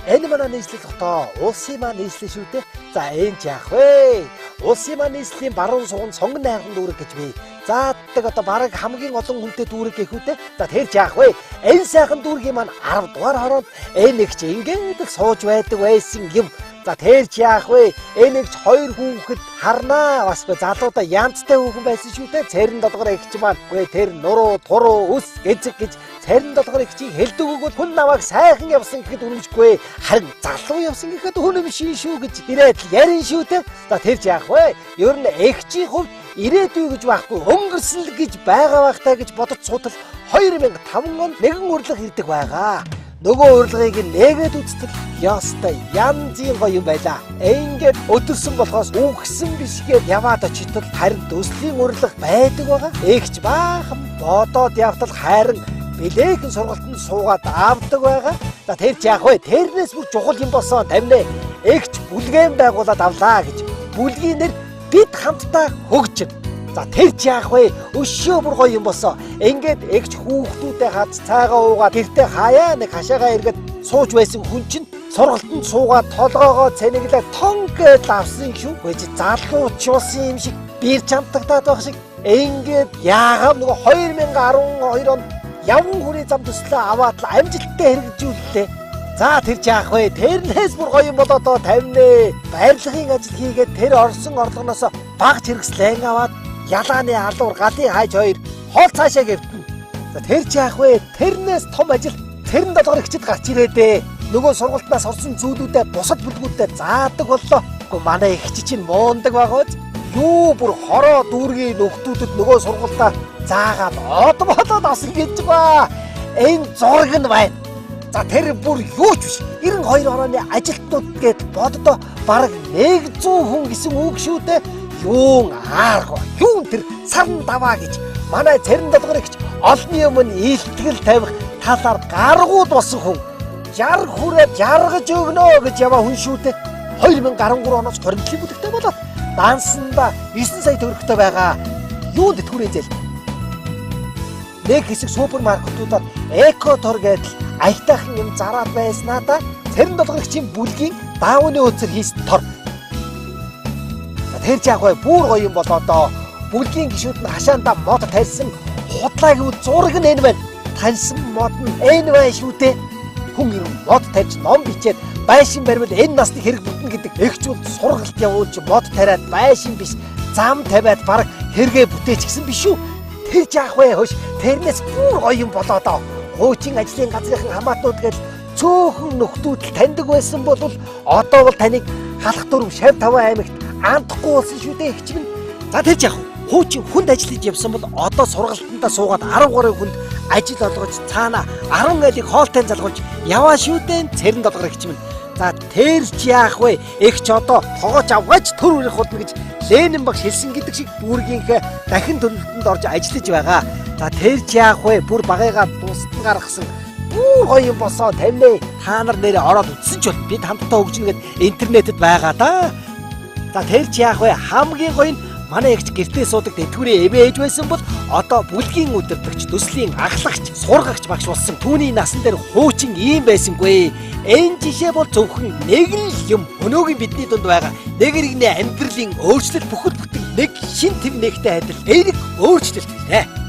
Энэ манай нийслэл хотоо улсын маань нийслэл шүү дээ. За энэ яах вэ? Улсын маань нийслэлийн баруун суган сонгон найхан дүүрэг гэж бий. Зааддаг одоо бараг хамгийн олон хүнтэй дүүрэг гэх үү те. За тэр яах вэ? Энэ сайхан дүүргийн маань 10 дугаар хороонд энэ их чи ингээд л сууж байдаг байсан юм. За тэр яах вэ? Энэ их хоёр хүүхэд харнаа. Бас залуудаа янзтай хүүхэн байсан шүү дээ. Цэрэн долгоор их чи маань. Гүй тэр нуруу, туруу, үс гэзэг гэж цэрэн долгоор их чи хэлдэг өгөөд хүн намайг сайхан явсан гэхэд үнэмшгүй. Харин залуу явсан гэхэд үнэмшин шүү гэж ирээд ярин шүү дээ. За тэр яах вэ? Ер нь эхчийн хувьд ирээдүй гэж байхгүй өнгөрсөн л гэж байгаа байхтай гэж бодож суутал 2005 он нэгэн урилга ирдэг байгаа. Нөгөө урилгыг нээгээд үзтэл ястай янзын гоё юм байлаа. Ингээд өдөрсөн болохоос үгсэн бишгээд яваад очитол харин төслийн урилга байдаг байгаа. Эгч баахан бодоод явтал харин билээхэн сургалтанд суугаад авдаг байгаа. За тэр яах вэ? Тэрнээс бүр чухал юм болсон тавина. Эгч бүлгэн байгуулад авлаа гэж. Бүлгийн нэр бид хамтдаа хөгжин. За тэр яах вэ? Өшөө бүр гоё юм болсон. Ингээд эгч хүүхдүүдээ хаз цайгаа уугаад гэртээ хаяа нэг хашаагаа эргээд сууж байсан хүн чинь сургалтанд суугаад толгоогоо цэнэглээ тонггээд авсан шүү. Гэж залууч болсон юм шиг бир чамтагдаад байх шиг. Ингээд яагаад нөгөө 2012 онд явган хүрээ зам төслөө аваад л амжилттай хэрэгжүүллээ. За тэр яах вэ? Тэрнээс бүр гоё юм болоод тавина. Барилгын ажил хийгээд тэр орсон орлогоноос багц хэрэгслэн аваад ялааны алуур галын хайж хоёр хоол цаашаа гэвтэн. За тэр яах вэ? Тэрнээс том ажил цэрэн долгоор ихчэд гарч ирээдээ. Нөгөө сургалтнаас орсон зүйлүүдээ бусад бүлгүүдэд заадаг боллоо. Гэхдээ манай ихч чинь муундаг байгаад юу бүр хороо дүүргийн нөхдүүдэд нөгөө сургалтаа заагаад од болоод авсан гэж ба. Энэ зураг нь байна. За тэр бүр юу ч биш. 92 орооны ажилтнууд гээд боддоо бараг 100 хүн гэсэн үг шүү дээ. Юун аарга юун тэр сарн даваа гэж манай цэрэн долгоор ихч олны өмнө илтгэл тавих талаар гаргууд болсон хүн 60 хүрээд жаргаж өгнө гэж яваа хүн шүү дээ. 2013 оноос 27 бүлэгтэй болоод дансанда 9 сая төгрөгтэй байгаа. Юунд түрээзэл нэг хэсэг супермаркетуудад экотор гэдэл аятайхан юм зараад байснаа да цэрэн долгоор ихчийн бүлгийн даавны өцөр хийсэн тор. Тэр яах вэ? Бүр гоё юм болоо доо. Бүлгийн гишүүд нь хашаандаа мод тарьсан худлаагийн зураг нь энэ байна. Таньсан мод нь энэ байна шүү дээ. Хүн ер нь мод тарьж ном бичээд байшин баримт энэ насны хэрэг бүтэн гэдэг эгчүүд сургалт явуулж мод тариад байшин биш зам тавиад баг хэрэгэ бүтээч гэсэн биш үү? Тэр яах вэ? Хөөш тэрнээс бүр гоё юм болоо доо. Хуучин ажлын газрын хамаатнууд гэж цөөхөн нөхдүүд таньдаг байсан бол одоо бол таныг халах дөрөв шав таван аймагт андахгүй болсон шүү дээ ихч минь. За тэр яах вэ? Хуучин хүнд ажиллаж явсан бол одоо сургалтандаа суугаад 10 гаруй хүнд ажил олгож цаана 10 айлыг хоолтой залгуулж яваа шүү дээ цэрэн долгоор ихч минь. За тэр яах вэ? Ихч одоо тоогооч авгаач төр үрэх болно гэж Ленин багш хэлсэн гэдэг шиг дүүргийнхээ дахин төлөвлөлтөнд орж ажиллаж байгаа. За тэр яах вэ? Бүр багыгаа дуустан гаргасан. Бүр гоё юм босоо тавина. Та нар нэрээ ороод үзсэн ч бол бид хамтдаа хөгжинэ гэд интернетэд байгаа да. За тэр яах вэ? Хамгийн гоё нь манай эгч гэртээ суудаг тэтгэврийн эвэ ээж байсан бол одоо бүлгийн удирдагч, төслийн ахлагч, сургагч багш болсон. Түүний насан дээр хуучин ийм байсангүй. Энэ жишээ бол зөвхөн нэг л юм. Өнөөгийн бидний дунд байгаа нэг нэгний амьдралын өөрчлөлт бүхэл бүтэн нэг шин тэм нэгтэй адил эерэг өөрчлөлт нэ.